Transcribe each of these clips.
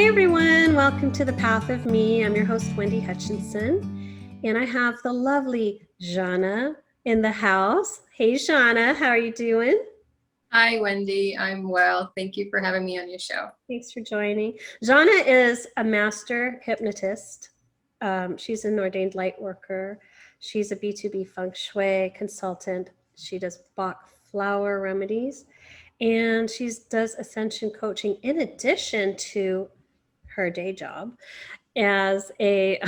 Hey everyone, welcome to The Path of Me. I'm your host, Wendy Hutchinson, and I have the lovely Zhanna in the house. Hey Zhanna, how are you doing? Hi, Wendy. I'm well. Thank you for having me on your show. Thanks for joining. Zhanna is a master hypnotist. She's an ordained light worker. She's a BTB Feng Shui consultant. She does Bach flower remedies, and she does Ascension Coaching in addition to her day job as a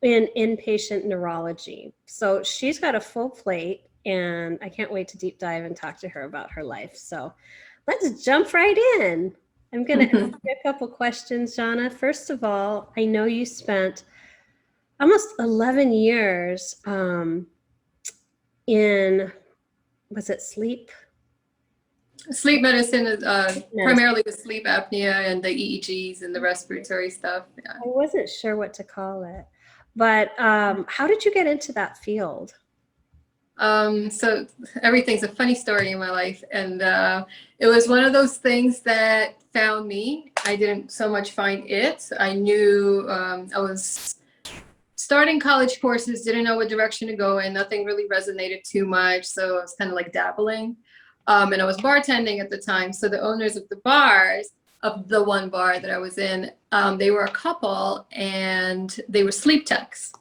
in inpatient neurology. So she's got a full plate, and I can't wait to deep dive and talk to her about her life. So let's jump right in. I'm going to ask you a couple questions, Zhanna. First of all, I know you spent almost 11 years in, was it sleep? Sleep medicine is primarily the sleep apnea and the EEGs and the respiratory stuff. Yeah. I wasn't sure what to call it, but how did you get into that field? So everything's a funny story in my life. And it was one of those things that found me. I didn't so much find it. I knew I was starting college courses, didn't know what direction to go in. Nothing really resonated too much. So I was kind of like dabbling. And I was bartending at the time. So the owners of the bars, of the one bar that I was in, they were a couple and they were sleep techs.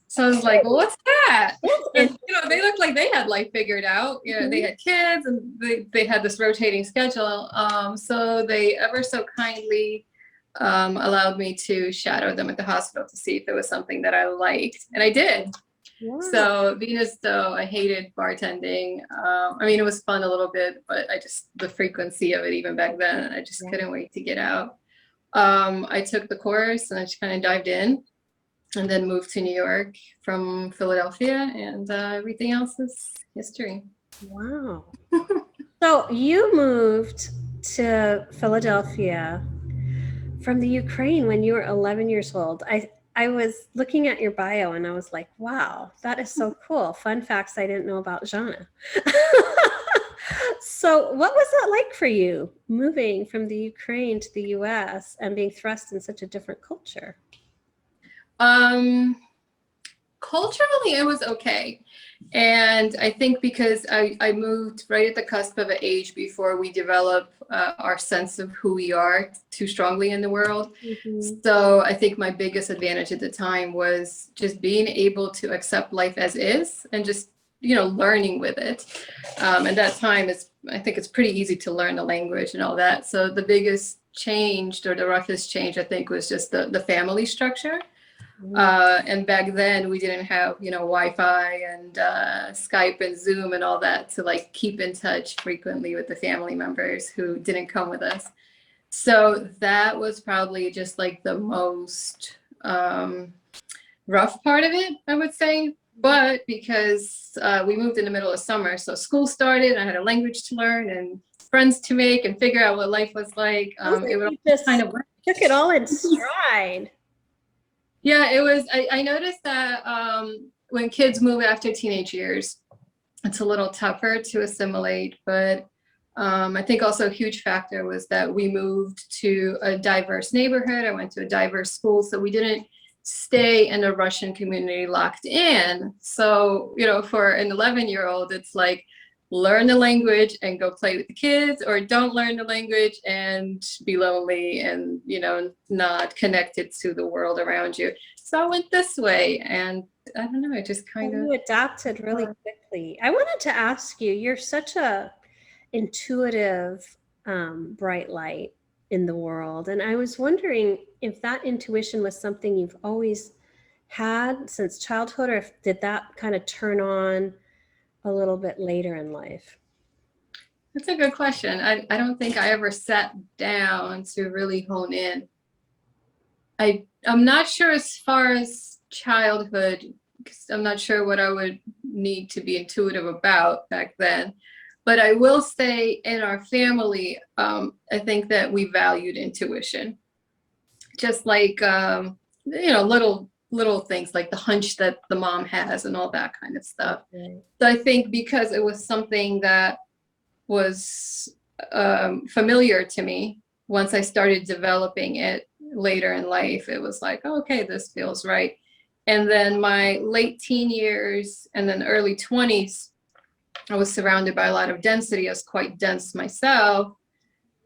So I was like, well, what's that? And, they looked like they had life figured out. They had kids and they had this rotating schedule. So they ever so kindly allowed me to shadow them at the hospital to see if it was something that I liked. And I did. Wow. So being as though I hated bartending, it was fun a little bit, but the frequency of it even back then, I just couldn't wait to get out. I took the course and I just kind of dived in and then moved to New York from Philadelphia, and everything else is history. Wow. So you moved to Philadelphia from the Ukraine when you were 11 years old. I was looking at your bio and I was like, wow, that is so cool. Fun facts I didn't know about Zhanna. So what was that like for you, moving from the Ukraine to the US and being thrust in such a different culture? Culturally, it was okay. And I think because I moved right at the cusp of an age before we develop our sense of who we are too strongly in the world. Mm-hmm. So I think my biggest advantage at the time was just being able to accept life as is and just, learning with it. And that time I think it's pretty easy to learn the language and all that. So the biggest change, or the roughest change, I think, was just the family structure. And back then we didn't have, Wi-Fi and Skype and Zoom and all that to like keep in touch frequently with the family members who didn't come with us. So that was probably just like the most rough part of it, I would say. But because we moved in the middle of summer, so school started, and I had a language to learn and friends to make and figure out what life was like. It was just kind of took it all in stride. Yeah, it was. I noticed that when kids move after teenage years, it's a little tougher to assimilate. But I think also a huge factor was that we moved to a diverse neighborhood. I went to a diverse school, so we didn't stay in a Russian community locked in. So, for an 11-year-old, it's like, learn the language and go play with the kids, or don't learn the language and be lonely and, not connected to the world around you. So I went this way, and I don't know, I just kind of... You adapted really quickly. I wanted to ask you, you're such a intuitive, bright light in the world. And I was wondering if that intuition was something you've always had since childhood, or if did that kind of turn on a little bit later in life? That's a good question. I don't think I ever sat down to really hone in. I'm not sure as far as childhood, because I'm not sure what I would need to be intuitive about back then. But I will say in our family, I think that we valued intuition. Just like, little things like the hunch that the mom has and all that kind of stuff. Okay. So I think because it was something that was familiar to me, once I started developing it later in life, it was like, oh, okay, this feels right. And then my late teen years and then early 20s, I was surrounded by a lot of density. I was quite dense myself.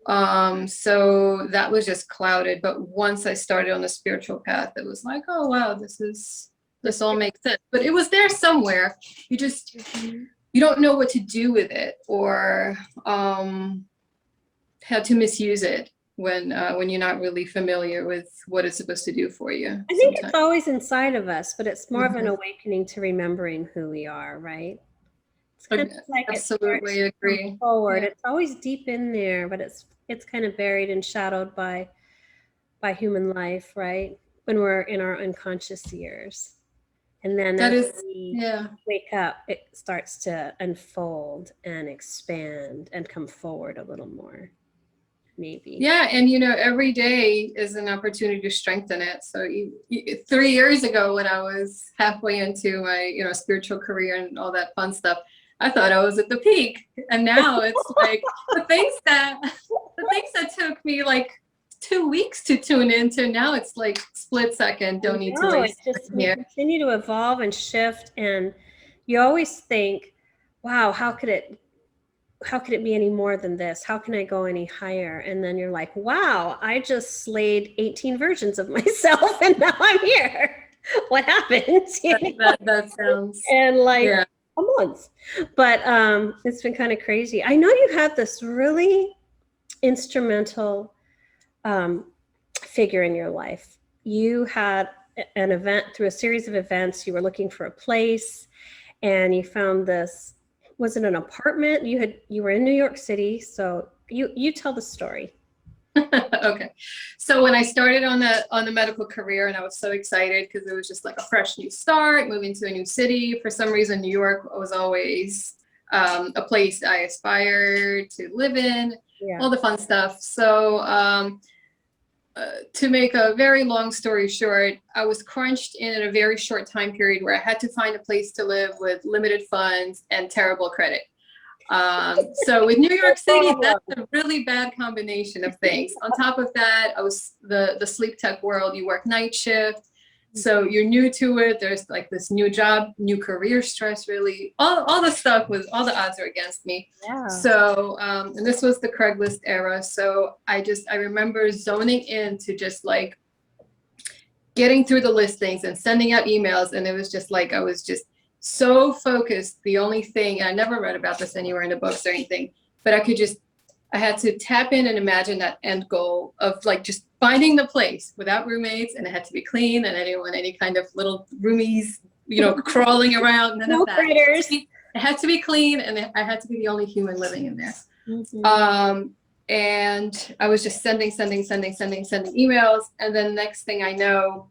So that was just clouded. But once I started on the spiritual path, it was like, oh, wow, this all makes sense. But it was there somewhere. You just, you don't know what to do with it, or how to misuse it when you're not really familiar with what it's supposed to do for you. I think it's always inside of us, but it's more of an awakening to remembering who we are, right? It's kind of like Absolutely agree. Forward. Yeah. It's always deep in there, but it's kind of buried and shadowed by human life, right? When we're in our unconscious years. And then as we wake up, it starts to unfold and expand and come forward a little more, maybe. Yeah, and every day is an opportunity to strengthen it. So 3 years ago, when I was halfway into my spiritual career and all that fun stuff, I thought I was at the peak, and now it's like the things that took me like 2 weeks to tune into, now it's like split second. Don't need to waste here. Continue to evolve and shift, and you always think, wow, how could it be any more than this? How can I go any higher? And then you're like, wow, I just slayed 18 versions of myself, and now I'm here. What happened? That sounds and like. Yeah. A month, but it's been kind of crazy. I know you had this really instrumental figure in your life. You had an event, through a series of events. You were looking for a place, and you found this. Was it an apartment? You were in New York City, so you tell the story. Okay. So when I started on the medical career, and I was so excited because it was just like a fresh new start, moving to a new city. For some reason, New York was always a place I aspired to live in, all the fun stuff. So to make a very long story short, I was crunched in a very short time period where I had to find a place to live with limited funds and terrible credit. So with New York City, that's a really bad combination of things. On top of that, I was the sleep tech world. You work night shift, so you're new to it. There's like this new job, new career stress, really. All the stuff was, all the odds are against me. Yeah. So, and this was the Craigslist era. So I remember zoning in to just like getting through the listings and sending out emails. And it was just like, I was just so focused. The only thing, I never read about this anywhere in the books or anything, but I had to tap in and imagine that end goal of like just finding the place without roommates, and it had to be clean, and any kind of little roomies, crawling around. None of that. It had to be clean, and I had to be the only human living in there. Mm-hmm. And I was just sending emails, and then next thing I know,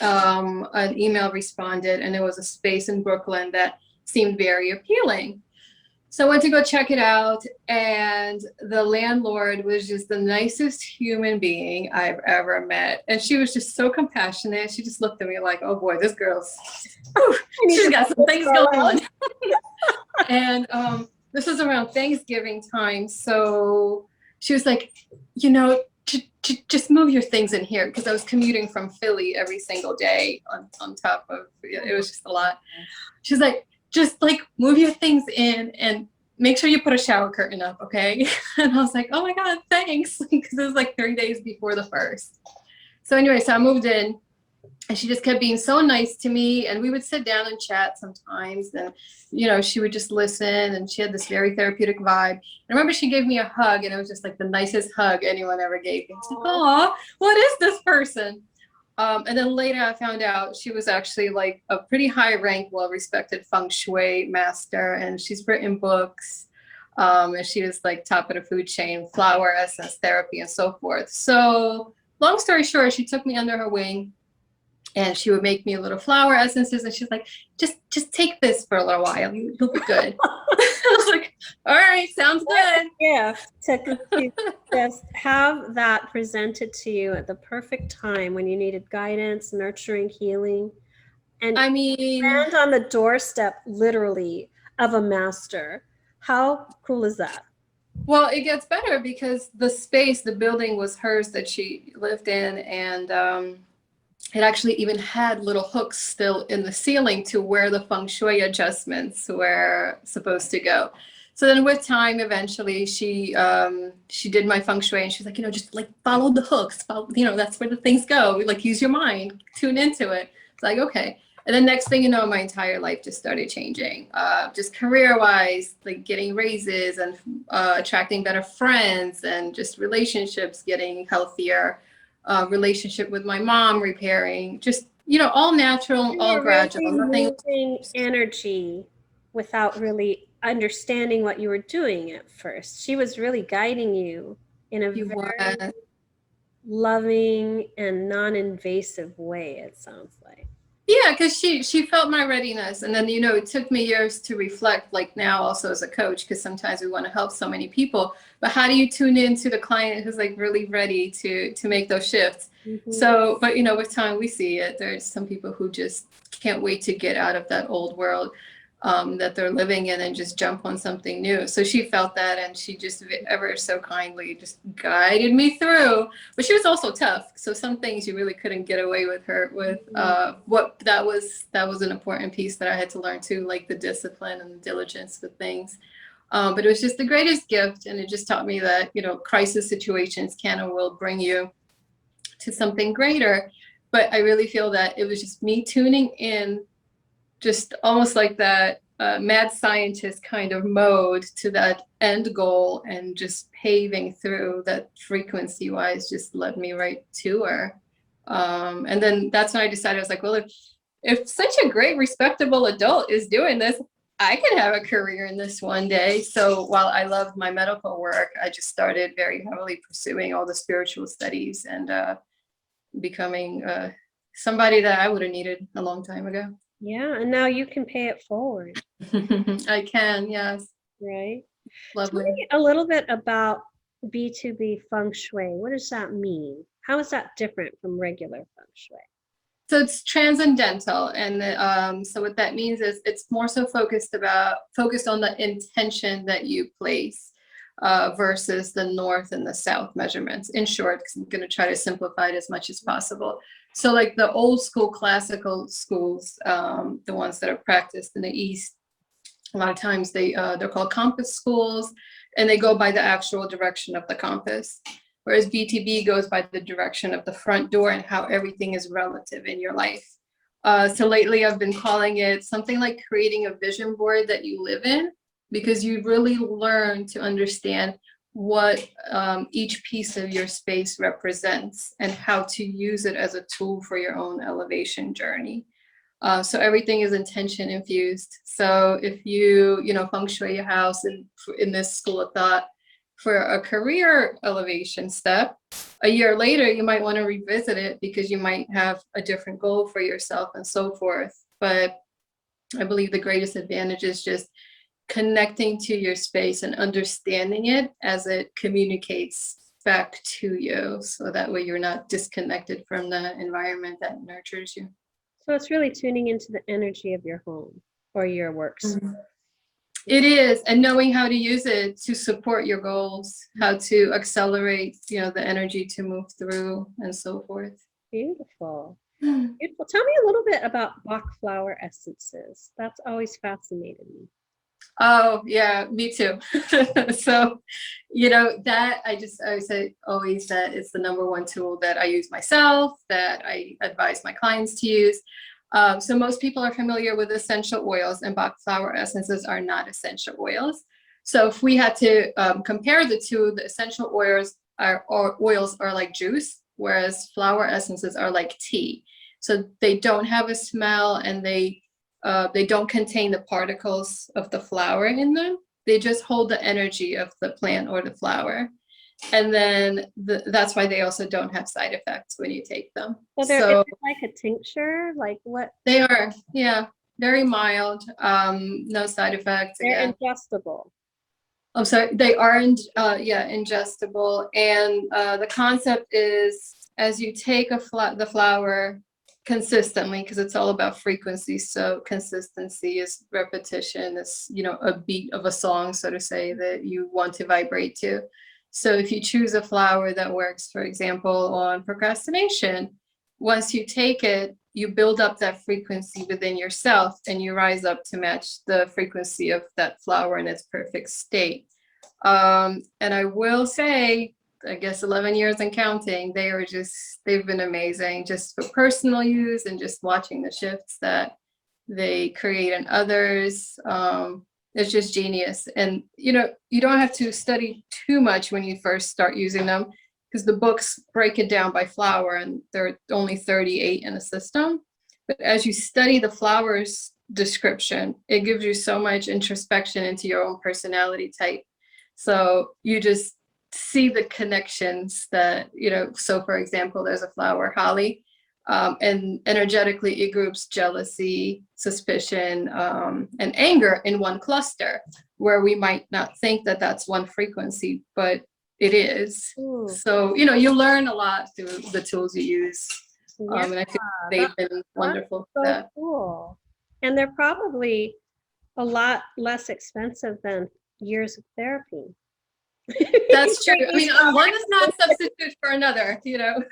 an email responded, and it was a space in Brooklyn that seemed very appealing. So I went to go check it out, and the landlord was just the nicest human being I've ever met. And she was just so compassionate. She just looked at me like, oh boy, this girl's, she's got some things going on. And this was around Thanksgiving time. So she was like, just move your things in here, because I was commuting from Philly every single day on top of, it was just a lot. She's like, just like move your things in and make sure you put a shower curtain up, okay? And I was like, oh my God, thanks, because it was like 3 days before the first. So anyway, so I moved in, and she just kept being so nice to me, and we would sit down and chat sometimes, and she would just listen, and she had this very therapeutic vibe. I remember she gave me a hug, and it was just like the nicest hug anyone ever gave me. I was like, oh, what is this person? And then later I found out she was actually like a pretty high rank, well-respected Feng Shui master, and she's written books, and she was like top of the food chain, flower essence therapy, and so forth. So long story short, she took me under her wing, and she would make me little flower essences, and she's like, just take this for a little while, you'll be good. I was like, all right, sounds good. Yeah, to just have that presented to you at the perfect time when you needed guidance, nurturing, healing, and I mean, stand on the doorstep literally of a master. How cool is that? Well, it gets better because the space, the building was hers that she lived in, and it actually even had little hooks still in the ceiling to where the feng shui adjustments were supposed to go. So then with time, eventually she did my feng shui, and she's like, just like follow the hooks, follow, that's where the things go. Like use your mind, tune into it. It's like, okay. And then next thing you know, my entire life just started changing, just career-wise, like getting raises and attracting better friends, and just relationships getting healthier, relationship with my mom repairing, just, all natural, You all were gradual, really nothing. moving energy without really understanding what you were doing at first. She was really guiding you in a She very was. loving and non-invasive way, it sounds like. Yeah, because she felt my readiness, and then it took me years to reflect. Like now, also as a coach, because sometimes we want to help so many people, but how do you tune into the client who's like really ready to make those shifts? Mm-hmm. So, but with time we see it. There's some people who just can't wait to get out of that old world that they're living in and just jump on something new. So she felt that, and she just ever so kindly just guided me through. But she was also tough, so some things you really couldn't get away with her with. What that was an important piece that I had to learn too, like the discipline and the diligence with things. But it was just the greatest gift, and it just taught me that crisis situations can and will bring you to something greater. But I really feel that it was just me tuning in, just almost like that mad scientist kind of mode to that end goal, and just paving through that frequency wise just led me right to her. And then that's when I decided, I was like, well, if such a great respectable adult is doing this, I could have a career in this one day. So while I loved my medical work, I just started very heavily pursuing all the spiritual studies, and becoming somebody that I would have needed a long time ago. Yeah, and now you can pay it forward. I can, yes. Right. Lovely. Tell me a little bit about BTB Feng Shui. What does that mean? How is that different from regular Feng Shui? So it's transcendental, and so what that means is it's more so focused on the intention that you place, versus the north and the south measurements. In short, because I'm going to try to simplify it as much as possible. So like the old school classical schools, the ones that are practiced in the East, a lot of times they're called compass schools, and they go by the actual direction of the compass. Whereas BTB goes by the direction of the front door and how everything is relative in your life. So lately I've been calling it something like creating a vision board that you live in, because you really learn to understand what each piece of your space represents and how to use it as a tool for your own elevation journey. So everything is intention infused. So if you feng shui your house in this school of thought for a career elevation step, a year later you might want to revisit it because you might have a different goal for yourself and so forth. But I believe the greatest advantage is just connecting to your space and understanding it as it communicates back to you, so that way you're not disconnected from the environment that nurtures you. So it's really tuning into the energy of your home or your works. Mm-hmm. It is, and knowing how to use it to support your goals, how to accelerate, the energy to move through, and so forth. Beautiful. Beautiful. Tell me a little bit about Bach flower essences. That's always fascinated me. Oh yeah, me too. So, that I say always that it's the number one tool that I use myself, that I advise my clients to use. So most people are familiar with essential oils, and Bach flower essences are not essential oils. So if we had to compare the two, the essential oils are like juice, whereas flower essences are like tea. So they don't have a smell, and they don't contain the particles of the flower in them. They just hold the energy of the plant or the flower. And then that's why they also don't have side effects when you take them. So they're like a tincture, like what? They are, yeah, very mild, no side effects. They're ingestible. I'm sorry, they are, ingestible. And the concept is, as you take the flower, consistently, because it's all about frequency. So consistency is repetition, is, you know, a beat of a song, so to say, that you want to vibrate to. So if you choose a flower that works, for example, on procrastination, once you take it, you build up that frequency within yourself and you rise up to match the frequency of that flower in its perfect state. And I will say, I guess 11 years and counting, they've been amazing just for personal use and just watching the shifts that they create in others. It's just genius. And, you know, you don't have to study too much when you first start using them, because the books break it down by flower and there are only 38 in a system. But as you study the flowers description, it gives you so much introspection into your own personality type. So you just see the connections that, you know, so for example, there's a flower, holly, and energetically it groups jealousy, suspicion, and anger in one cluster, where we might not think that that's one frequency, but it is. Ooh. So, you know, you learn a lot through the tools you use. Yeah, And I think they've been wonderful for so that. cool. And they're probably a lot less expensive than years of therapy. That's true. I mean, one does not substitute for another, you know.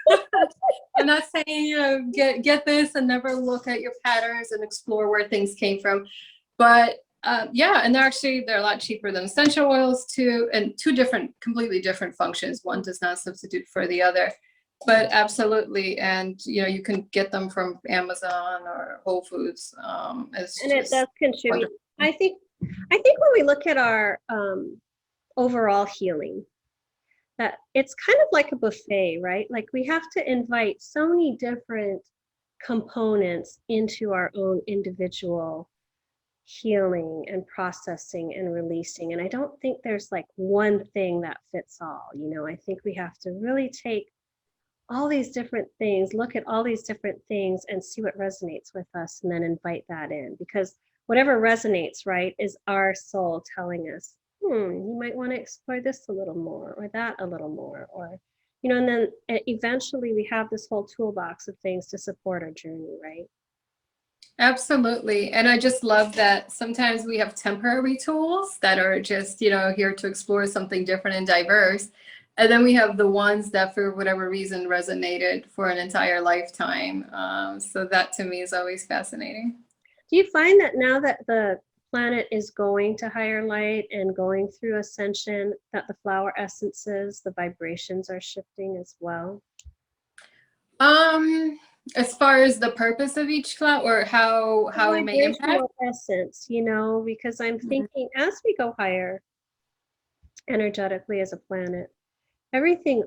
I'm not saying, you know, get this and never look at your patterns and explore where things came from. But yeah, and they're a lot cheaper than essential oils too, and two completely different functions. One does not substitute for the other. But absolutely, and you know, you can get them from Amazon or Whole Foods. And it does contribute. Wonderful. I think when we look at our overall healing, that it's kind of like a buffet, right? Like we have to invite so many different components into our own individual healing and processing and releasing. And I don't think there's like one thing that fits all. You know, I think we have to really take all these different things, look at all these different things and see what resonates with us, and then invite that in, because whatever resonates, right, is our soul telling us, you might want to explore this a little more, or that a little more, or, you know, and then eventually we have this whole toolbox of things to support our journey, right? Absolutely. And I just love that sometimes we have temporary tools that are just, you know, here to explore something different and diverse. And then we have the ones that for whatever reason resonated for an entire lifetime. So that to me is always fascinating. Do you find that now that the planet is going to higher light and going through ascension, that the flower essences, the vibrations are shifting as well? As far as the purpose of each flower, or how it may impact essence, you know, because I'm thinking as we go higher energetically as a planet, everything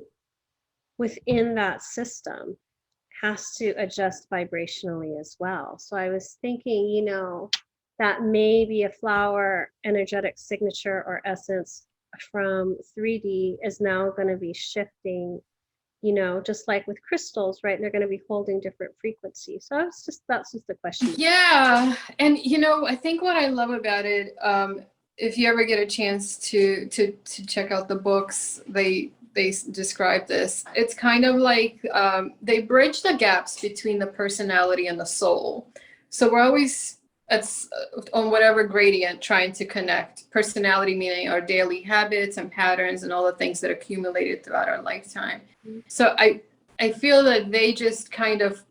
within that system has to adjust vibrationally as well. So I was thinking, you know, that maybe a flower energetic signature or essence from 3D is now going to be shifting, you know, just like with crystals, right? They're going to be holding different frequencies. So that's just the question. Yeah. And, you know, I think what I love about it, if you ever get a chance to check out the books, they describe this. It's kind of like they bridge the gaps between the personality and the soul. So we're always on whatever gradient trying to connect. Personality meaning our daily habits and patterns and all the things that accumulated throughout our lifetime. So I feel that they just kind of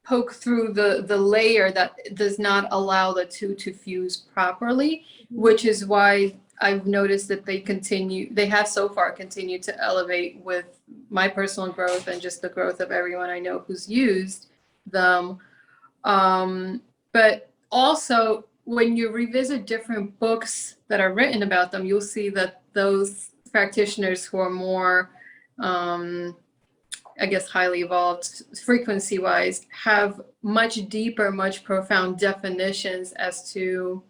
poke through the layer that does not allow the two to fuse properly, which is why I've noticed that they have so far continued to elevate with my personal growth and just the growth of everyone I know who's used them. But also, when you revisit different books that are written about them, you'll see that those practitioners who are more, I guess, highly evolved frequency-wise have much deeper, much profound definitions as to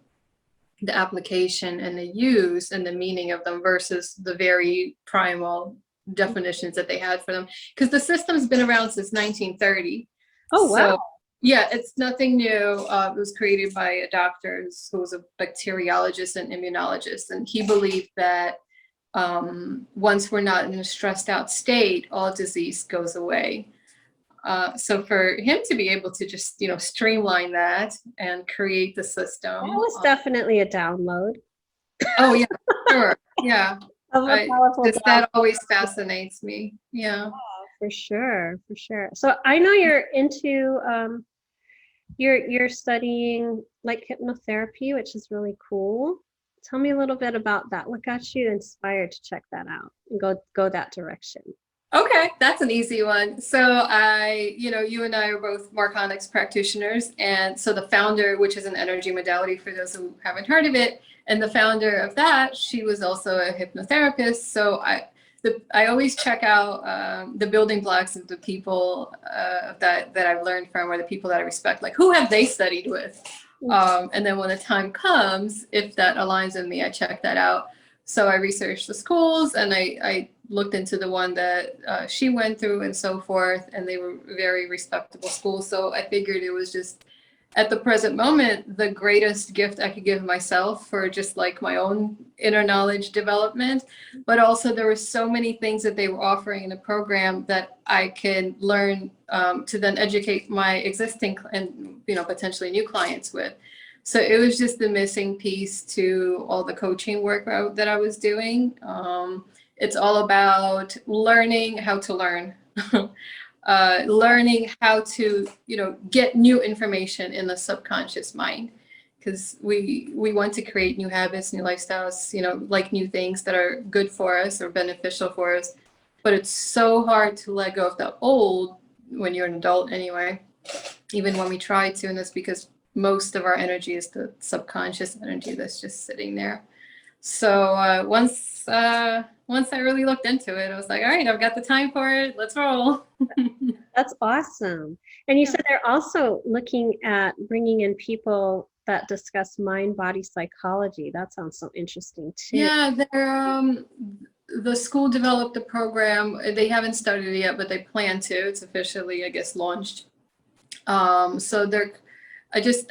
the application and the use and the meaning of them versus the very primal definitions that they had for them. Because the system's been around since 1930. Oh, wow. So, yeah, it's nothing new. It was created by a doctor who was a bacteriologist and immunologist. And he believed that once we're not in a stressed out state, all disease goes away. So for him to be able to just, streamline that and create the That system. was definitely a download Oh yeah, sure. Yeah. of a powerful Just download. that always fascinates me. Yeah. For sure, for sure. So I know you're into you're studying like hypnotherapy, which is really cool. Tell me a little bit about that. What got you inspired to check that out and go that direction? Okay, that's an easy one. So you and I are both Marconics practitioners. And so the founder, which is an energy modality for those who haven't heard of it, and the founder of that, she was also a hypnotherapist. So I always check out the building blocks of the people that I've learned from, or the people that I respect, like who have they studied with? And then when the time comes, if that aligns with me, I check that out. So I researched the schools, and I looked into the one that she went through and so forth, and they were very respectable schools. So I figured it was just, at the present moment, the greatest gift I could give myself for just like my own inner knowledge development. But also there were so many things that they were offering in the program that I can learn to then educate my existing and potentially new clients with. So it was just the missing piece to all the coaching work that I was doing. It's all about learning how to learn, learning how to, get new information in the subconscious mind, because we want to create new habits, new lifestyles, like new things that are good for us or beneficial for us. But it's so hard to let go of the old when you're an adult anyway, even when we try to, and that's because most of our energy is the subconscious energy that's just sitting there. So once I really looked into it, I was like, all right, I've got the time for it. Let's roll. That's awesome. And you said they're also looking at bringing in people that discuss mind body psychology. That sounds so interesting too. Yeah, the school developed a program. They haven't started it yet, but they plan to. It's officially, I guess, launched. So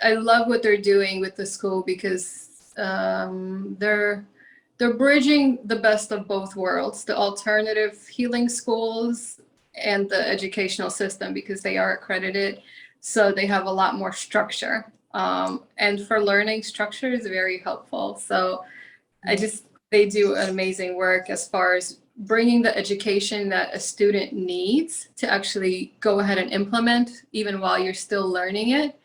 I love what they're doing with the school, because they're bridging the best of both worlds, the alternative healing schools and the educational system, because they are accredited. So they have a lot more structure. And for learning, structure is very helpful. So they do an amazing work as far as bringing the education that a student needs to actually go ahead and implement, even while you're still learning it,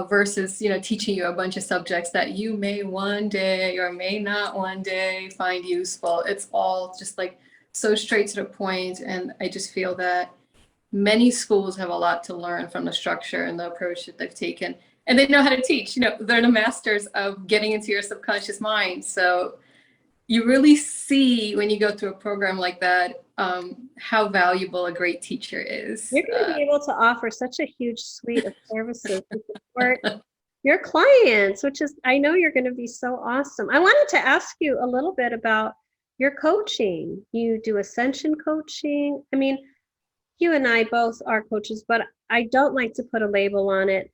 versus, teaching you a bunch of subjects that you may one day or may not one day find useful. It's all just like so straight to the point. And I just feel that many schools have a lot to learn from the structure and the approach that they've taken. And they know how to teach. They're the masters of getting into your subconscious mind. So you really see when you go through a program like that, how valuable a great teacher is. You're going to be able to offer such a huge suite of services to support your clients, which is, I know you're going to be so awesome. I wanted to ask you a little bit about your coaching. You do Ascension Coaching. I mean, you and I both are coaches, but I don't like to put a label on it.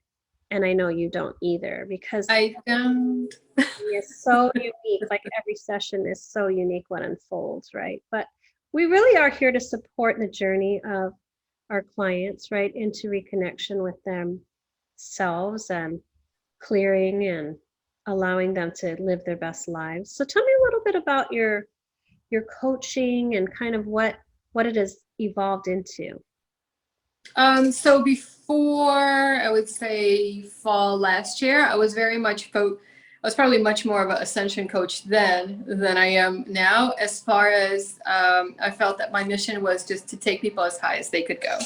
And I know you don't either, because I don't. It's so unique. Like every session is so unique what unfolds, right? But we really are here to support the journey of our clients, right, into reconnection with themselves and clearing and allowing them to live their best lives. So tell me a little bit about your coaching and kind of what it has evolved into. So before, I would say fall last year, I was very much I was probably much more of an Ascension coach then than I am now, as far as I felt that my mission was just to take people as high as they could go.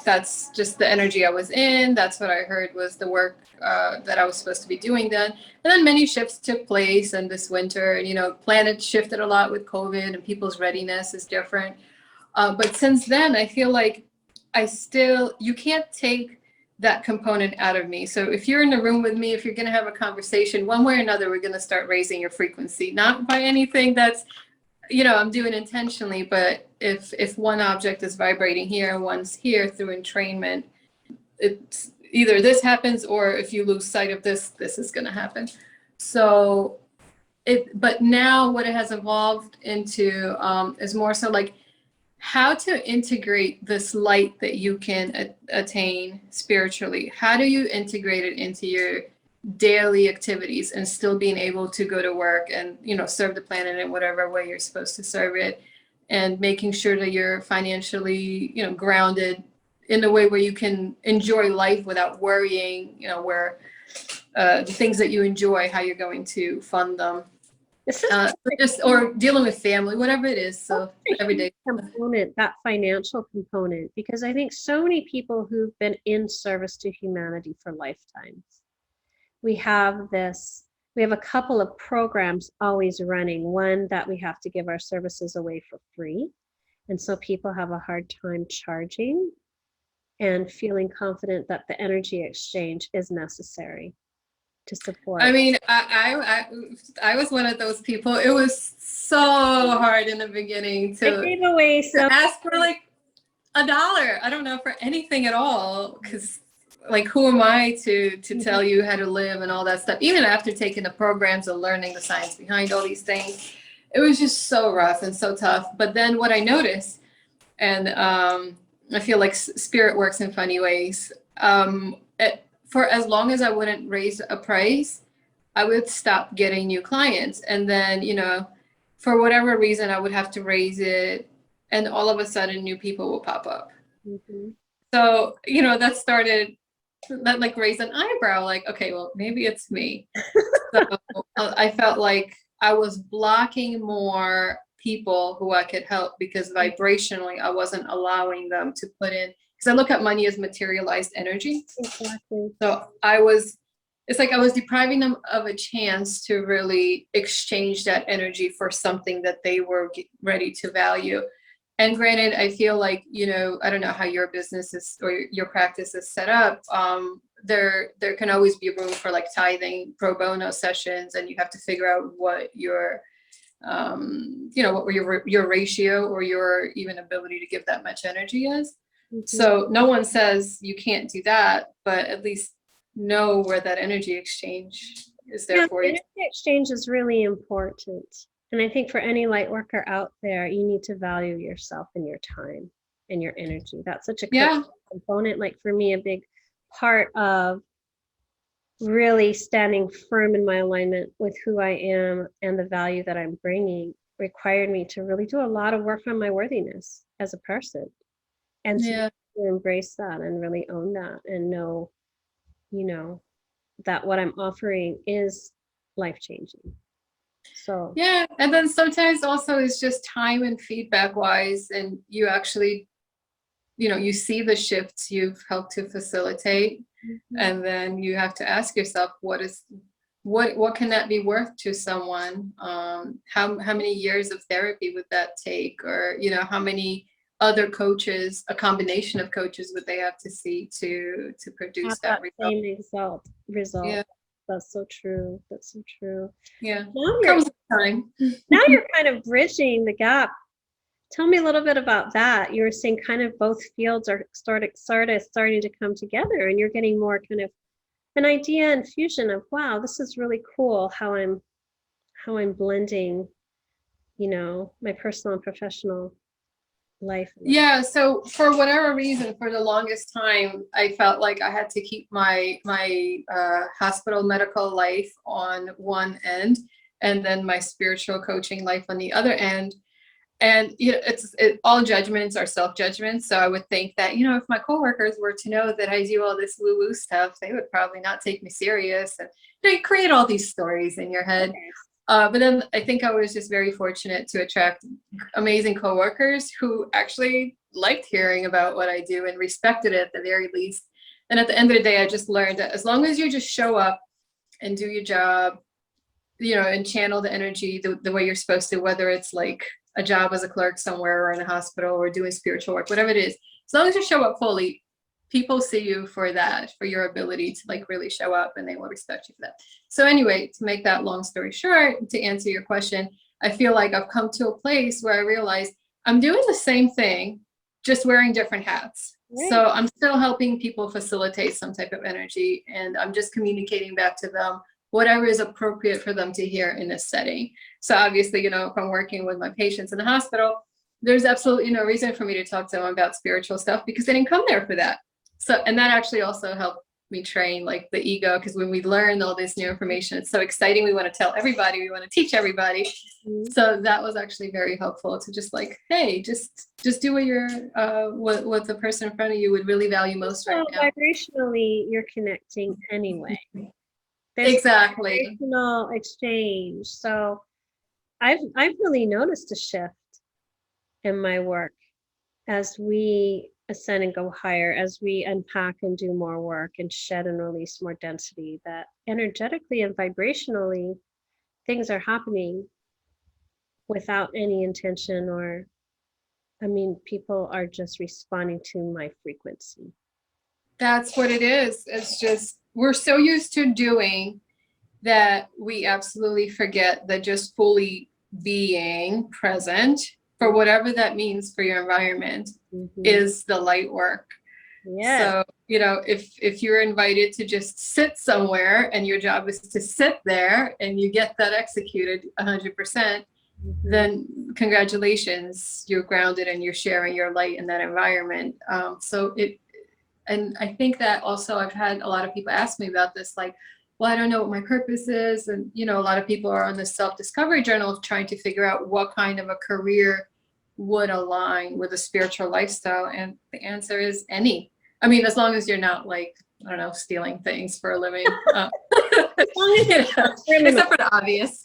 That's just the energy I was in. That's what I heard was the work that I was supposed to be doing then. And then many shifts took place in this winter, and planet shifted a lot with COVID, and people's readiness is different. But since then, I feel like you can't take that component out of me. So if you're in the room with me, if you're going to have a conversation, one way or another, we're going to start raising your frequency, not by anything that's, I'm doing intentionally, but if one object is vibrating here and one's here through entrainment, it's either this happens, or if you lose sight of this is going to happen. So but now what it has evolved into is more so like, how to integrate this light that you can attain spiritually. How do you integrate it into your daily activities and still being able to go to work and, you know, serve the planet in whatever way you're supposed to serve it, and making sure that you're financially, you know, grounded in a way where you can enjoy life without worrying, you know, where the things that you enjoy, how you're going to fund them, This is just, or dealing with family, whatever it is. So every day. component, that financial component, because I think so many people who've been in service to humanity for lifetimes, we have a couple of programs always running. One that we have to give our services away for free. And so people have a hard time charging and feeling confident that the energy exchange is necessary to support. I mean, I was one of those people. It was so hard in the beginning to ask for like $1. I don't know, for anything at all, because like, who am I to tell you how to live and all that stuff? Even after taking the programs and learning the science behind all these things, it was just so rough and so tough. But then what I noticed, and I feel like spirit works in funny ways. For as long as I wouldn't raise a price, I would stop getting new clients. And then, you know, for whatever reason, I would have to raise it, and all of a sudden new people will pop up. Mm-hmm. So, you know, that like raised an eyebrow, like, okay, well, maybe it's me. So I felt like I was blocking more people who I could help, because vibrationally I wasn't allowing them to put in, because I look at money as materialized energy. Exactly. So it's like I was depriving them of a chance to really exchange that energy for something that they were ready to value. And granted, I feel like, you know, I don't know how your business is or your practice is set up. There can always be room for like tithing, pro bono sessions, and you have to figure out what your, you know, what your ratio or your even ability to give that much energy is. Mm-hmm. So no one says you can't do that, but at least know where that energy exchange is there for you. Energy exchange is really important. And I think for any light worker out there, you need to value yourself and your time and your energy. That's such a critical component. Like for me, a big part of really standing firm in my alignment with who I am and the value that I'm bringing required me to really do a lot of work on my worthiness as a person, and to embrace that and really own that and know, you know, that what I'm offering is life-changing. So yeah, and then sometimes also it's just time and feedback wise, and you actually, you know, you see the shifts you've helped to facilitate, and then you have to ask yourself, what can that be worth to someone? How many years of therapy would that take? Or, you know, how many other coaches, a combination of coaches, would they have to see to produce that result? Same result. Yeah. That's so true. That's so true. Yeah. Now you're kind of bridging the gap. Tell me a little bit about that. You were saying kind of both fields are starting to come together, and you're getting more kind of an idea and fusion of, wow, this is really cool how I'm blending, you know, my personal and professional life. Yeah, so for whatever reason, for the longest time, I felt like I had to keep my hospital medical life on one end, and then my spiritual coaching life on the other end. And you know, all judgments are self-judgments. So I would think that, you know, if my coworkers were to know that I do all this woo-woo stuff, they would probably not take me serious. And you know, you create all these stories in your head. But then I think I was just very fortunate to attract amazing coworkers who actually liked hearing about what I do and respected it at the very least. And at the end of the day, I just learned that as long as you just show up and do your job, you know, and channel the energy the way you're supposed to, whether it's like a job as a clerk somewhere or in a hospital or doing spiritual work, whatever it is, as long as you show up fully, people see you for that, for your ability to like really show up, and they will respect you for that. So anyway, to make that long story short, to answer your question, I feel like I've come to a place where I realize I'm doing the same thing, just wearing different hats. Right. So I'm still helping people facilitate some type of energy, and I'm just communicating back to them whatever is appropriate for them to hear in this setting. So obviously, you know, if I'm working with my patients in the hospital, there's absolutely no reason for me to talk to them about spiritual stuff because they didn't come there for that. So, and that actually also helped me train like the ego, because when we learn all this new information, it's so exciting. We want to tell everybody, we want to teach everybody. Mhm. So that was actually very helpful to just like, hey, just do what you're what the person in front of you would really value most So right now. vibrationally, you're connecting anyway. There's Exactly. vibrational exchange. So I've really noticed a shift in my work as we ascend and go higher, as we unpack and do more work and shed and release more density, that energetically and vibrationally things are happening without any intention, or I mean, people are just responding to my frequency. That's what it is. It's just we're so used to doing that we absolutely forget that just fully being present for whatever that means for your environment Mhm. is the light work. Yes. So, you know, if you're invited to just sit somewhere and your job is to sit there and you get that executed 100%, Mhm. then congratulations, you're grounded and you're sharing your light in that environment. And I think that also I've had a lot of people ask me about this, like, well, I don't know what my purpose is. And, you know, a lot of people are on the self-discovery journal of trying to figure out what kind of a career would align with a spiritual lifestyle. And the answer is any. I mean, as long as you're not like, I don't know, stealing things for a living. Except for the obvious.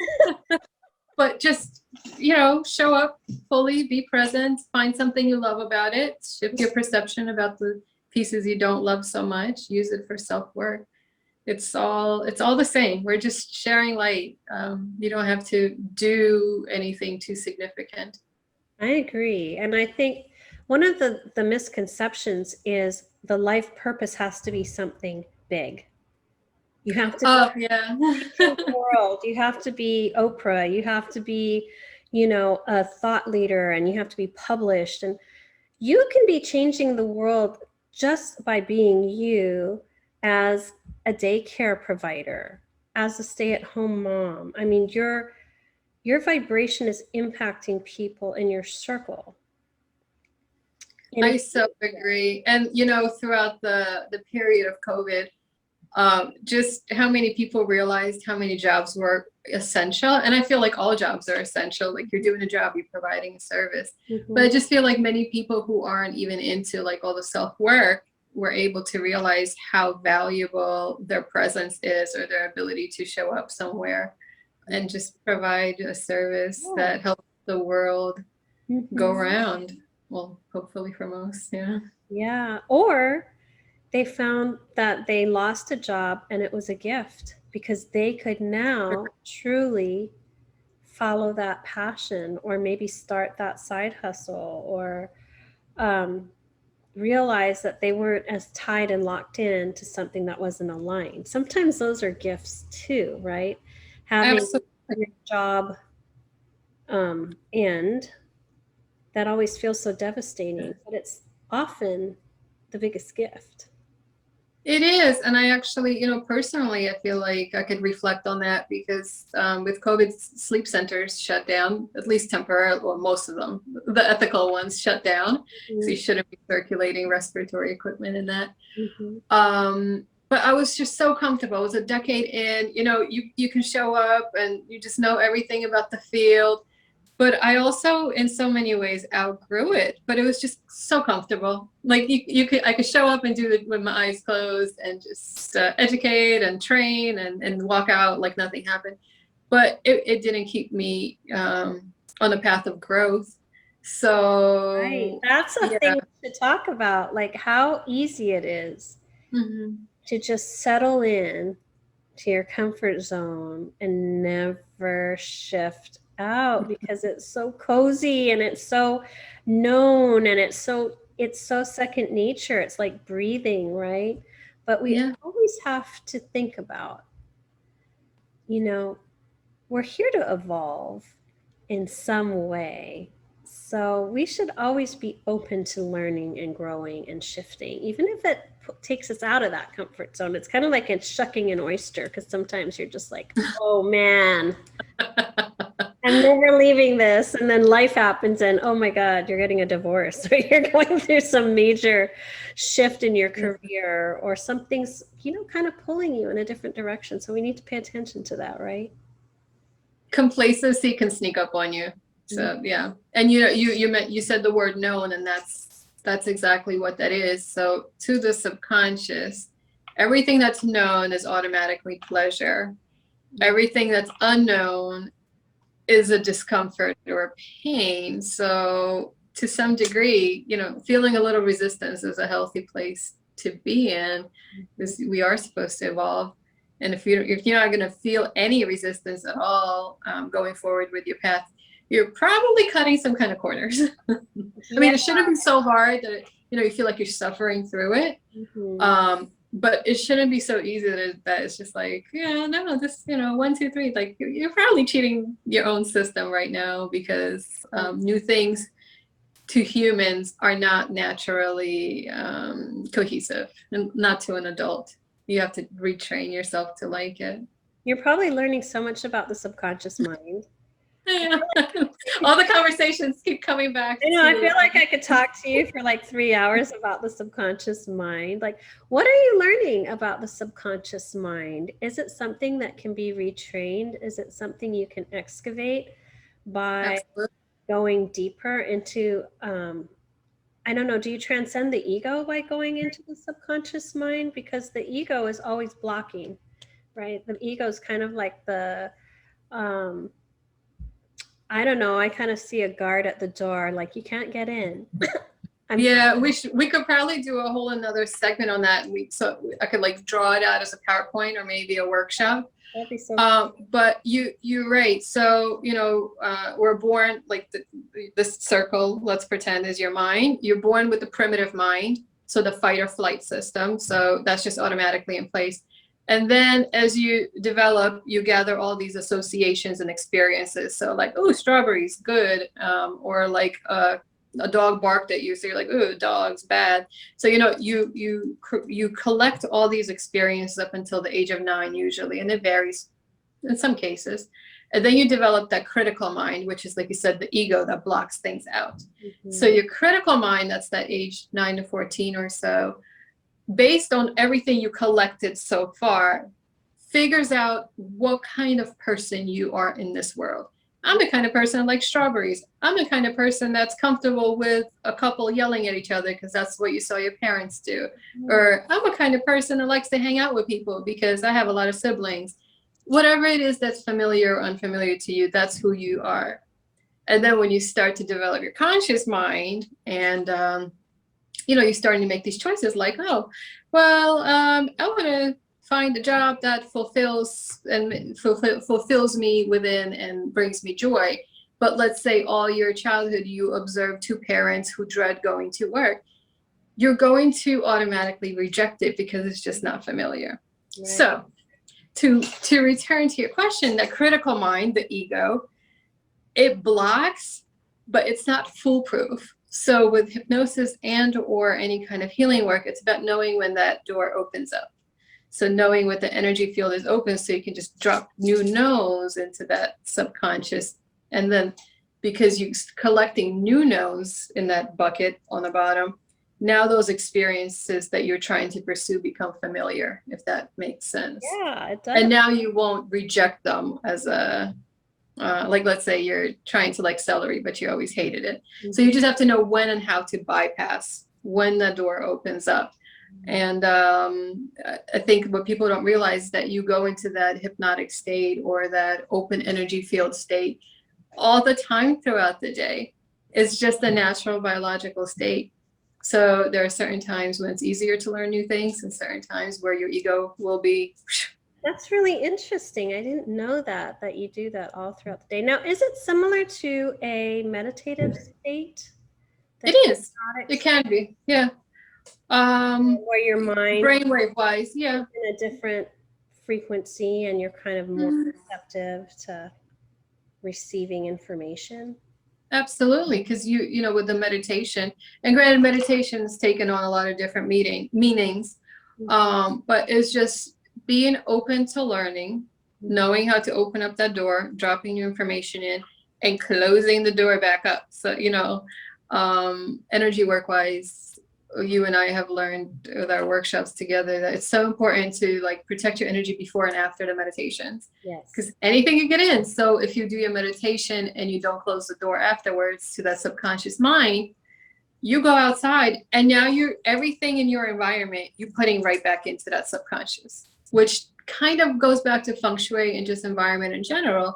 But just, you know, show up fully, be present, find something you love about it, shift your perception about the pieces you don't love so much, use it for self-work. It's all the same. We're just sharing light. You don't have to do anything too significant. I agree. And I think one of the misconceptions is the life purpose has to be something big. You have to Oh, yeah. change the world. You have to be Oprah. You have to be, you know, a thought leader, and you have to be published. And you can be changing the world just by being you as a daycare provider, as a stay-at-home mom. I mean, your vibration is impacting people in your circle. And I so agree. And, you know, throughout the period of COVID, just how many people realized how many jobs were essential. And I feel like all jobs are essential. Like you're doing a job, you're providing a service. But I just feel like many people who aren't even into like all the self-work were able to realize how valuable their presence is, or their ability to show up somewhere and just provide a service that helps the world go around. Well, hopefully for most, yeah. Yeah. Or they found that they lost a job and it was a gift because they could now truly follow that passion, or maybe start that side hustle, or realize that they weren't as tied and locked in to something that wasn't aligned. Sometimes those are gifts too, right? Having Absolutely. your job end, that always feels so devastating, but it's often the biggest gift. It is. And I actually, you know, personally, I feel like I could reflect on that because with COVID, sleep centers shut down, at least temporarily. Well, most of them, the ethical ones shut down. So you shouldn't be circulating respiratory equipment in that. But I was just so comfortable. It was a decade in, you know, you can show up and you just know everything about the field. But I also, in so many ways, outgrew it. But it was just so comfortable. Like I could show up and do it with my eyes closed and just educate and train and walk out like nothing happened. But it didn't keep me on the path of growth. So Right. That's a thing to talk about, like how easy it is to just settle in to your comfort zone and never shift out because it's so cozy and it's so known and it's so second nature. It's like breathing, right? But we always have to think about, you know, we're here to evolve in some way. So we should always be open to learning and growing and shifting, even if it takes us out of that comfort zone. It's kind of like it's shucking an oyster, because sometimes you're just like, oh man. And I'm never leaving this. And then life happens and oh my God, you're getting a divorce or you're going through some major shift in your career or something's, kind of pulling you in a different direction. So we need to pay attention to that, right? Complacency can sneak up on you. So yeah. And you said the word known, and that's exactly what that is. So to the subconscious, everything that's known is automatically pleasure. Everything that's unknown is a discomfort or a pain. So to some degree, feeling a little resistance is a healthy place to be in, because we are supposed to evolve. And if you're not going to feel any resistance at all going forward with your path, you're probably cutting some kind of corners. I mean, it shouldn't be so hard that you feel like you're suffering through it. But it shouldn't be so easy that it's just like, yeah, no, this, 1, 2, 3, like you're probably cheating your own system right now, because new things to humans are not naturally cohesive, and not to an adult. You have to retrain yourself to like it. You're probably learning so much about the subconscious mind. Yeah. All the conversations keep coming back. I feel like I could talk to you for like 3 hours about the subconscious mind. Like, what are you learning about the subconscious mind? Is it something that can be retrained? Is it something you can excavate by going deeper into, I don't know, do you transcend the ego by going into the subconscious mind? Because the ego is always blocking, right? The ego is kind of like the, I don't know. I kind of see a guard at the door, like you can't get in. Yeah, we could probably do a whole another segment on that. So I could like draw it out as a PowerPoint or maybe a workshop. That'd be so cool. But you're right. So we're born like this circle. Let's pretend is your mind. You're born with the primitive mind, so the fight or flight system. So that's just automatically in place. And then as you develop, you gather all these associations and experiences. So like, oh, strawberries, good. Or like a dog barked at you. So you're like, oh, dog's bad. So, you collect all these experiences up until the age of 9 usually, and it varies in some cases. And then you develop that critical mind, which is, like you said, the ego that blocks things out. So your critical mind, that's that age 9 to 14 or so, based on everything you collected so far, figures out what kind of person you are in this world. I'm the kind of person that likes strawberries. I'm the kind of person that's comfortable with a couple yelling at each other because that's what you saw your parents do. Or I'm a kind of person that likes to hang out with people because I have a lot of siblings. Whatever it is that's familiar or unfamiliar to you, that's who you are. And then when you start to develop your conscious mind and you're starting to make these choices like, oh, well, I want to find a job that fulfills me within and brings me joy. But let's say all your childhood you observed 2 parents who dread going to work. You're going to automatically reject it because it's just not familiar. Right. So to return to your question, the critical mind, the ego, it blocks, but it's not foolproof. So with hypnosis and or any kind of healing work, it's about knowing when that door opens up. So knowing what the energy field is open, so you can just drop new no's into that subconscious. And then because you're collecting new no's in that bucket on the bottom, now those experiences that you're trying to pursue become familiar, if that makes sense. Yeah, it does. And now you won't reject them as a, like, let's say you're trying to like celery, but you always hated it. Mm-hmm. So you just have to know when and how to bypass when the door opens up. And I think what people don't realize is that you go into that hypnotic state or that open energy field state all the time throughout the day. It's just a natural biological state. So there are certain times when it's easier to learn new things and certain times where your ego will be. That's really interesting. I didn't know that you do that all throughout the day. Now, is it similar to a meditative state? It is. It can be. Yeah. Where your mind brainwave wise, yeah, in a different frequency and you're kind of more receptive to receiving information. Absolutely, because you with the meditation, and granted meditation is taken on a lot of different meanings, but it's just being open to learning, knowing how to open up that door, dropping your information in, and closing the door back up. So, energy work wise, you and I have learned with our workshops together that it's so important to like protect your energy before and after the meditations. Yes. Because anything can get in. So if you do your meditation and you don't close the door afterwards to that subconscious mind, you go outside and now everything in your environment, you're putting right back into that subconscious, which kind of goes back to feng shui and just environment in general.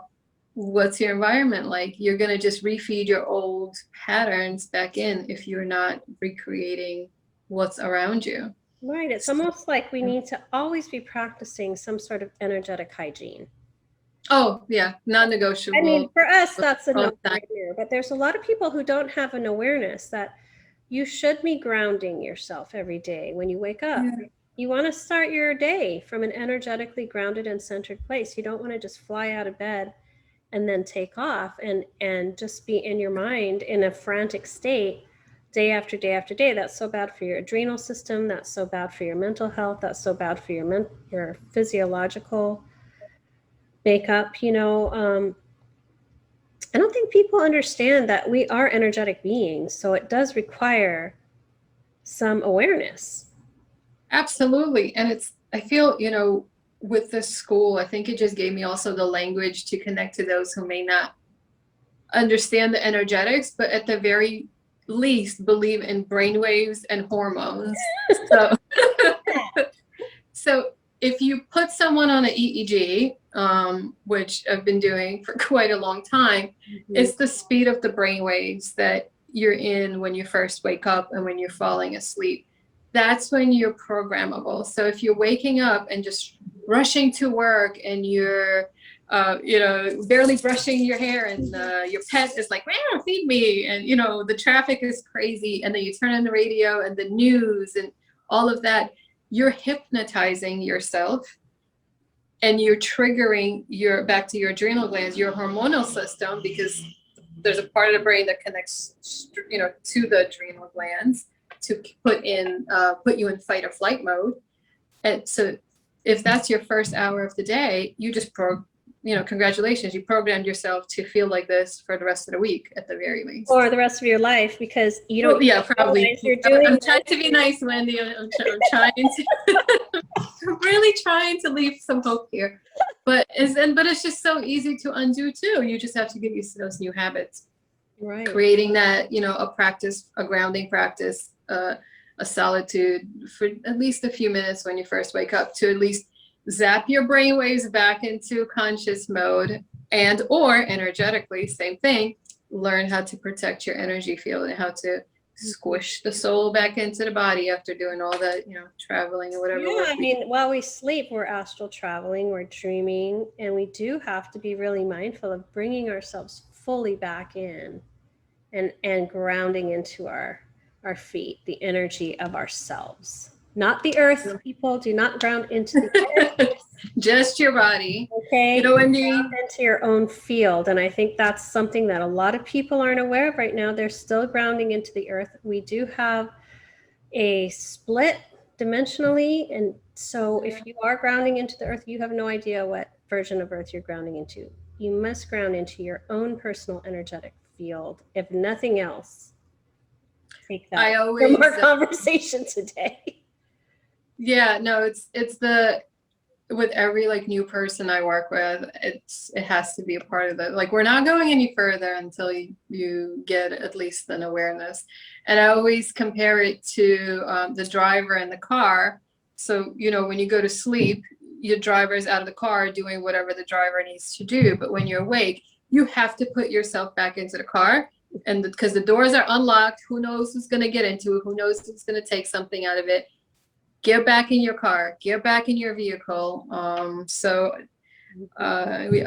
What's your environment like? You're going to just refeed your old patterns back in if you're not recreating what's around you. Right. It's almost like we need to always be practicing some sort of energetic hygiene. Oh, yeah. Non-negotiable. I mean, for us, that's a no-brainer. But there's a lot of people who don't have an awareness that you should be grounding yourself every day when you wake up. Yeah. You want to start your day from an energetically grounded and centered place. You don't want to just fly out of bed and then take off and just be in your mind in a frantic state day after day after day. That's so bad for your adrenal system. That's so bad for your mental health. That's so bad for your physiological makeup. I don't think people understand that we are energetic beings. So it does require some awareness. Absolutely. And I feel, with this school, I think it just gave me also the language to connect to those who may not understand the energetics, but at the very least believe in brainwaves and hormones. So if you put someone on an EEG, which I've been doing for quite a long time, it's the speed of the brainwaves that you're in when you first wake up and when you're falling asleep. That's when you're programmable. So if you're waking up and just rushing to work and you're, barely brushing your hair and your pet is like, "Meow, feed me." And, the traffic is crazy. And then you turn on the radio and the news and all of that, you're hypnotizing yourself and you're triggering back to your adrenal glands, your hormonal system, because there's a part of the brain that connects, to the adrenal glands to put you in fight or flight mode. And so if that's your first hour of the day, you just congratulations, you programmed yourself to feel like this for the rest of the week at the very least. Or the rest of your life, because you don't probably. I'm trying to be nice, Wendy. I'm trying to I'm really trying to leave some hope here. But it's just so easy to undo too. You just have to get used to those new habits. Right. Creating that, a practice, a grounding practice, a solitude for at least a few minutes when you first wake up to at least zap your brainwaves back into conscious mode or energetically, same thing, learn how to protect your energy field and how to squish the soul back into the body after doing all that, traveling or whatever. Yeah, I mean, while we sleep, we're astral traveling, we're dreaming, and we do have to be really mindful of bringing ourselves fully back in and grounding into our feet, the energy of ourselves. Not the earth, people. Do not ground into the earth. Just your body. Okay. Wendy. Ground into your own field. And I think that's something that a lot of people aren't aware of right now. They're still grounding into the earth. We do have a split dimensionally. And so if you are grounding into the earth, you have no idea what version of earth you're grounding into. You must ground into your own personal energetic field. If nothing else, take that from our conversation today. Yeah, no, it's with every new person I work with, it has to be a part of it. We're not going any further until you get at least an awareness. And I always compare it to the driver in the car. So, when you go to sleep, your driver is out of the car doing whatever the driver needs to do. But when you're awake, you have to put yourself back into the car. And because the doors are unlocked, who knows who's going to get into it? Who knows who's going to take something out of it? Get back in your car, get back in your vehicle. I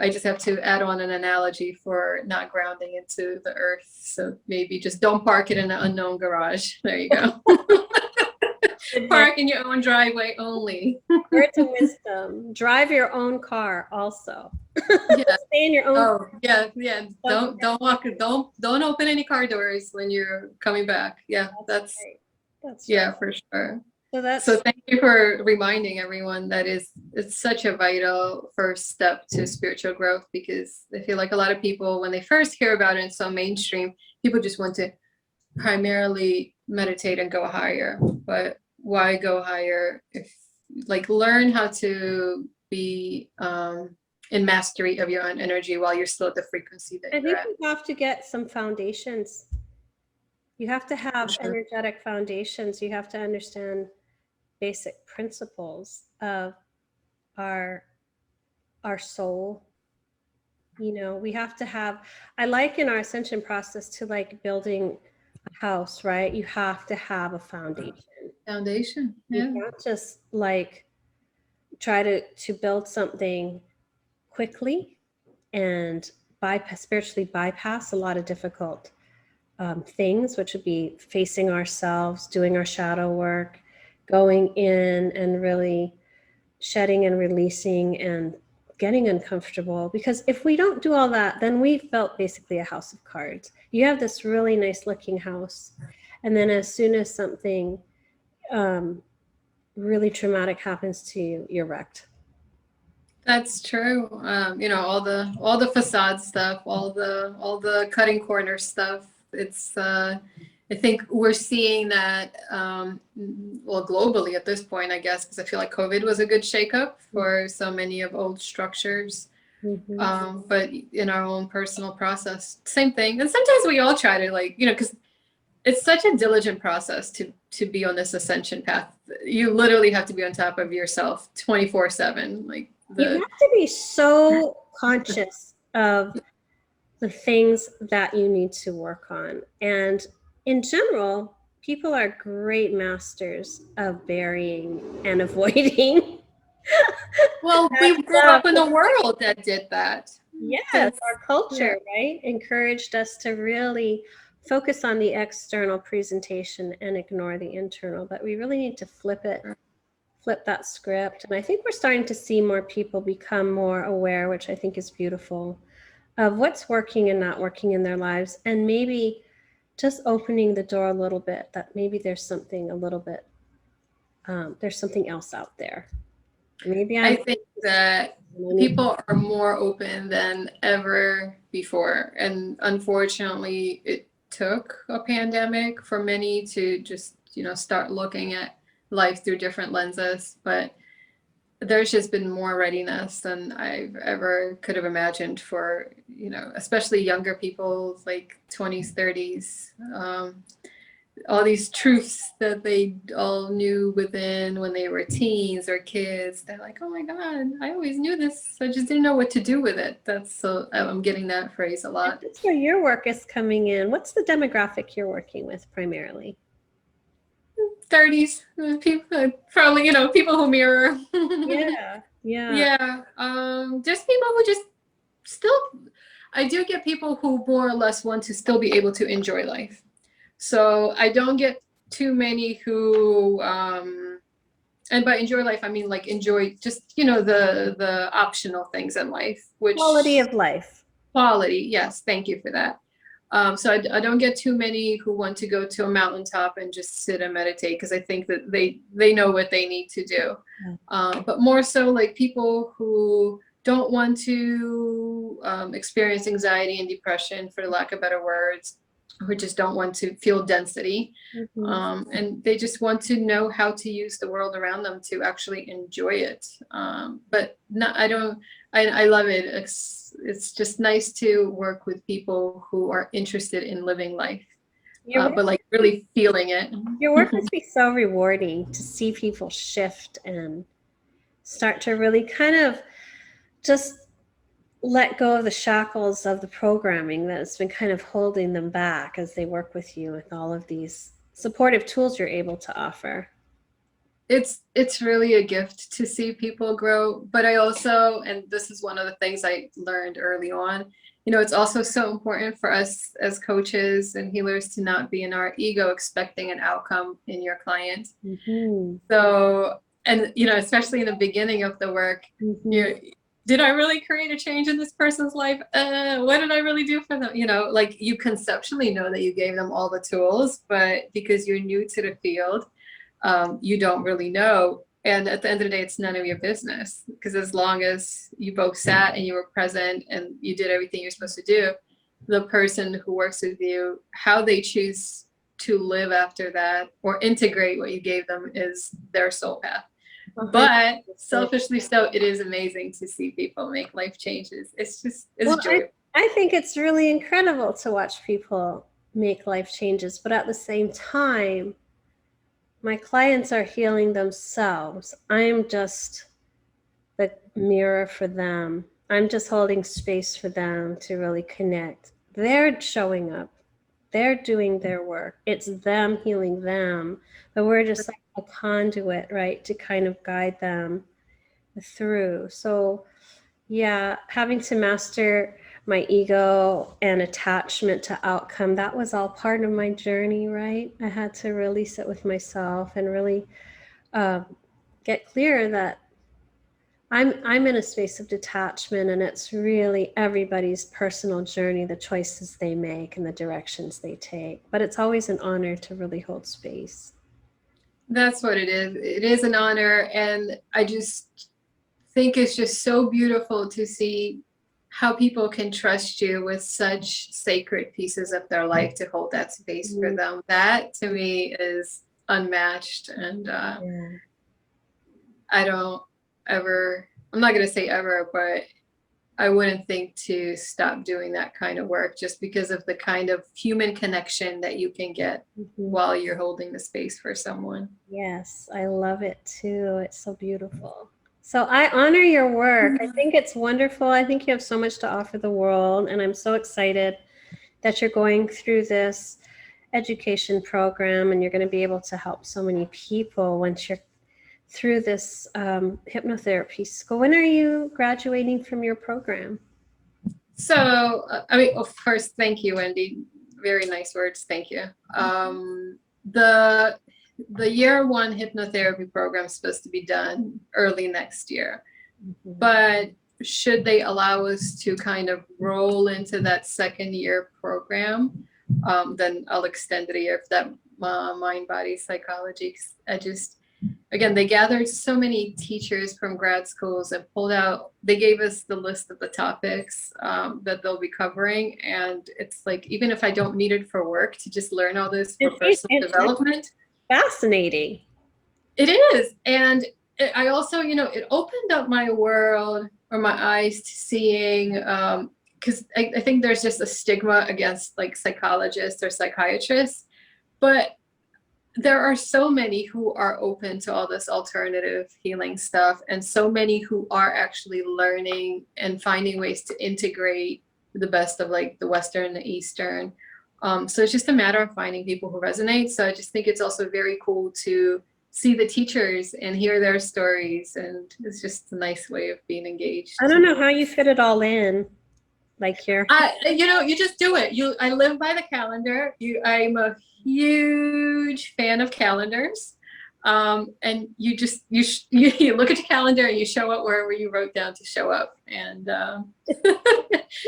just have to add on an analogy for not grounding into the earth. So maybe just don't park it in an unknown garage. There you go. Park in your own driveway only. Words of wisdom. Drive your own car also. Yeah. Stay in your own. Oh, yeah. Don't walk. Don't open any car doors when you're coming back. Yeah, that's right. Yeah, for sure. So So that's, thank you for reminding everyone that it's such a vital first step to spiritual growth, because I feel like a lot of people, when they first hear about it in so mainstream, people just want to primarily meditate and go higher. But why go higher if, like, learn how to be in mastery of your own energy while you're still at the frequency that I you're think at. you have to get some foundations. You have to For have sure. energetic foundations. You have to understand basic principles of our our soul. You know, we have to have, I like in our ascension process to like building a house, right? You have to have a foundation. Foundation. You Yeah. can't just like try to build something quickly and spiritually bypass a lot of difficult things, which would be facing ourselves, doing our shadow work, going in and really shedding and releasing and getting uncomfortable. Because if we don't do all that, then we felt basically a house of cards. You have this really nice looking house, and then as soon as something um, really traumatic happens to you, you're wrecked. That's true. All the facade stuff, all the cutting corner stuff. It's I think we're seeing that well, globally at this point, I guess, because I feel like COVID was a good shakeup for so many of old structures. Mm-hmm. But in our own personal process, same thing. And sometimes we all try to, like, because it's such a diligent process to be on this ascension path. You literally have to be on top of yourself 24/7. Like You the have to be so conscious of the things that you need to work on. And in general, people are great masters of burying and avoiding. Well, That we grew stuff. up in a world that did that. Yes, Since our yeah, culture, right, encouraged us to really focus on the external presentation and ignore the internal. But we really need to flip that script. And I think we're starting to see more people become more aware, which I think is beautiful, of what's working and not working in their lives. And maybe just opening the door a little bit, that maybe there's something a little bit, there's something else out there. Maybe I I'm, think that I need, people are more open than ever before. And unfortunately, it took a pandemic for many to just, start looking at life through different lenses. But there's just been more readiness than I've ever could have imagined for, especially younger people, like 20s, 30s. All these truths that they all knew within when they were teens or kids. They're like, oh my God, I always knew this. I just didn't know what to do with it. I'm getting that phrase a and lot. that's where your work is coming in. What's the demographic you're working with primarily? 30s, people, probably, people who mirror. Yeah, yeah. Yeah. Just people who just still, I do get people who more or less want to still be able to enjoy life. So I don't get too many who, and by enjoy life, I mean like enjoy just, the optional things in life, Quality which of life. quality, yes, thank you for that. So I don't get too many who want to go to a mountaintop and just sit and meditate, because I think that they know what they need to do. But more so like people who don't want to experience anxiety and depression, for lack of better words, who just don't want to feel density. Mhm. And they just want to know how to use the world around them to actually enjoy it. But not, I don't, I love it. It's just nice to work with people who are interested in living life, Your work, but like really feeling it. your work must be so rewarding to see people shift and start to really kind of just let go of the shackles of the programming that's been kind of holding them back as they work with you with all of these supportive tools you're able to offer. It's really a gift to see people grow. But I also, and this is one of the things I learned early on, it's also so important for us as coaches and healers to not be in our ego expecting an outcome in your client. Mm-hmm. So, and especially in the beginning of the work, Mm-hmm. you're, did I really create a change in this person's life? What did I really do for them? Like you conceptually know that you gave them all the tools, but because you're new to the field, you don't really know. And at the end of the day, it's none of your business, because as long as you both sat and you were present and you did everything you're supposed to do, the person who works with you, how they choose to live after that or integrate what you gave them is their soul path. But selfishly so, it is amazing to see people make life changes. It's joy. I think it's really incredible to watch people make life changes, but at the same time, my clients are healing themselves. I'm just the mirror for them. I'm just holding space for them to really connect. They're showing up. They're doing their work. It's them healing them, but we're just like a conduit, right, to kind of guide them through. So, yeah, having to master my ego and attachment to outcome, that was all part of my journey, right? I had to really sit with myself and really get clear that I'm in a space of detachment, and it's really everybody's personal journey, the choices they make and the directions they take. But it's always an honor to really hold space. That's what it is. It is an honor. And I just think it's just so beautiful to see how people can trust you with such sacred pieces of their life to hold that space for them. That to me is unmatched. And I don't ever, I'm not going to say ever, but I wouldn't think to stop doing that kind of work, just because of the kind of human connection that you can get while you're holding the space for someone. Yes, I love it too. It's so beautiful. So I honor your work. I think it's wonderful. I think you have so much to offer the world, and I'm so excited that you're going through this education program and you're going to be able to help so many people once you're through this hypnotherapy school. When are you graduating from your program? So, I mean, of course, thank you, Wendy. Very nice words. Thank you. The year one hypnotherapy program is supposed to be done early next year, but should they allow us to kind of roll into that second year program, then I'll extend it a year if that mind, body, psychology. Again, they gathered so many teachers from grad schools and they gave us the list of the topics that they'll be covering. And it's like, even if I don't need it for work, to just learn all this for personal development. Fascinating. It is. And I also, it opened up my world or my eyes to seeing, because I think there's just a stigma against like psychologists or psychiatrists, but there are so many who are open to all this alternative healing stuff, and so many who are actually learning and finding ways to integrate the best of like the Western and the Eastern. So it's just a matter of finding people who resonate. So I just think it's also very cool to see the teachers and hear their stories, and it's just a nice way of being engaged. I don't know how you fit it all in. Like here, you just do it. I live by the calendar. I'm a huge fan of calendars, and you look at your calendar and you show up wherever you wrote down to show up. And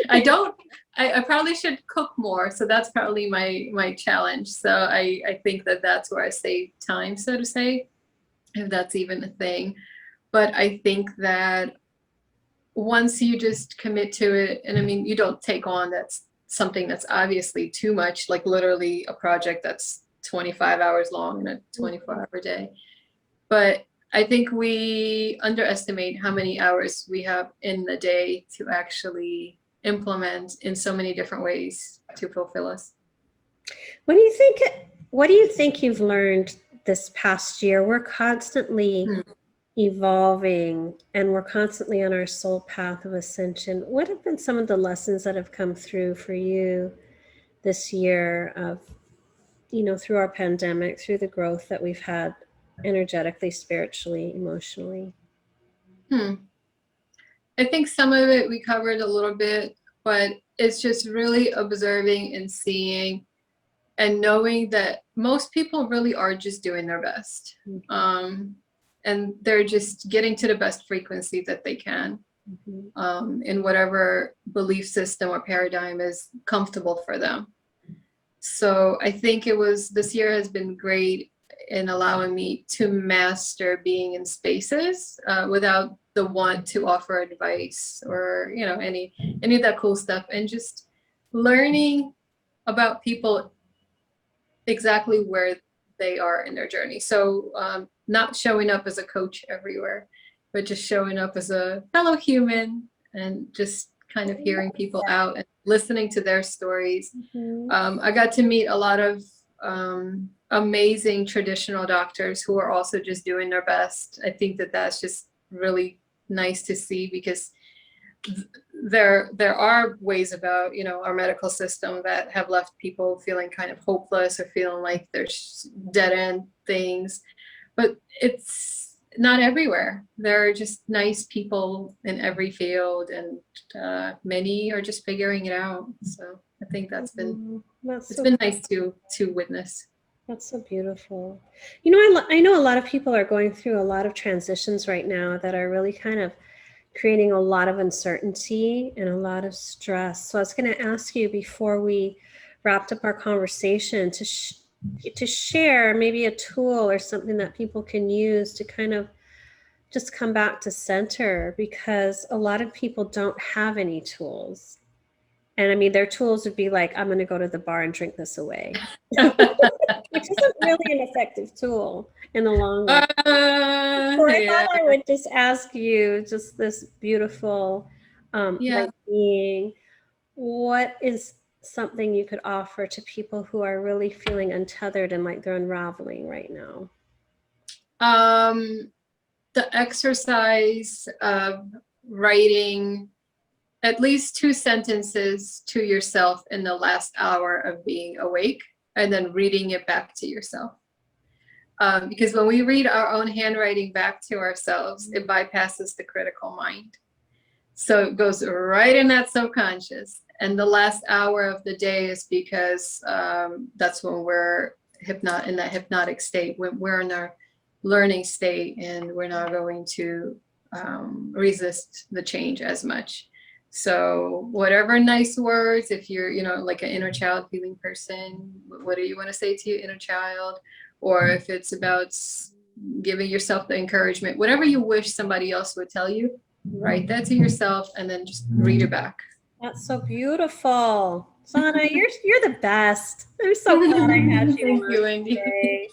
I probably should cook more, so that's probably my challenge. So I think that's where I save time, so to say, if that's even a thing. But I think that once you just commit to it, and I mean, you don't take on something that's obviously too much, like literally a project that's 25 hours long in a 24-hour day. But I think we underestimate how many hours we have in the day to actually implement in so many different ways to fulfill us. What do you think you've learned this past year? We're constantly evolving, and we're constantly on our soul path of ascension. What have been some of the lessons that have come through for you this year of, through our pandemic, through the growth that we've had energetically, spiritually, emotionally? I think some of it we covered a little bit, but it's just really observing and seeing and knowing that most people really are just doing their best. And they're just getting to the best frequency that they can, in whatever belief system or paradigm is comfortable for them. So I think this year has been great in allowing me to master being in spaces without the want to offer advice or, you know, any of that cool stuff, and just learning about people exactly where they are in their journey. So not showing up as a coach everywhere, but just showing up as a fellow human and just kind of hearing people out and listening to their stories. I got to meet a lot of amazing traditional doctors who are also just doing their best. I think that that's just really nice to see, because there are ways about, you know, our medical system that have left people feeling kind of hopeless or feeling like there's dead end things, but it's not everywhere. There are just nice people in every field, and many are just figuring it out. So I think that's been been nice to witness. That's so beautiful. You know, I know a lot of people are going through a lot of transitions right now that are really kind of creating a lot of uncertainty and a lot of stress. So I was going to ask you, before we wrapped up our conversation, to share maybe a tool or something that people can use to kind of just come back to center, because a lot of people don't have any tools. And I mean, their tools would be like, I'm going to go to the bar and drink this away, which isn't really an effective tool in the long run. So I thought I would just ask you, just this beautiful like being, what is something you could offer to people who are really feeling untethered and like they're unraveling right now? The exercise of writing at least 2 sentences to yourself in the last hour of being awake, and then reading it back to yourself. Because when we read our own handwriting back to ourselves, it bypasses the critical mind. So it goes right in that subconscious. And the last hour of the day is because that's when we're in that hypnotic state, when we're in our learning state, and we're not going to resist the change as much. So whatever nice words, if you're, you know, like an inner child healing person, what do you want to say to your inner child? Or if it's about giving yourself the encouragement, whatever you wish somebody else would tell you, write that to yourself and then just read it back. That's so beautiful. Zhanna, you're the best. I'm so glad I had you. Thank you, Wendy. Today.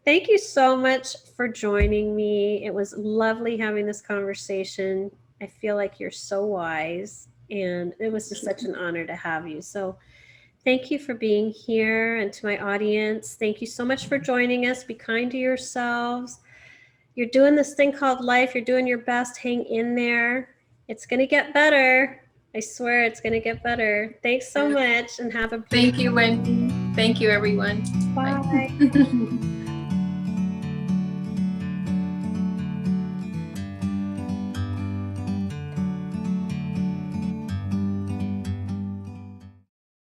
Thank you so much for joining me. It was lovely having this conversation. I feel like you're so wise, and it was just such an honor to have you. So thank you for being here. And to my audience, thank you so much for joining us. Be kind to yourselves. You're doing this thing called life. You're doing your best. Hang in there. It's going to get better. I swear it's going to get better. Thanks so much, and have a Thank you, Wendy. Thank you, everyone. Bye.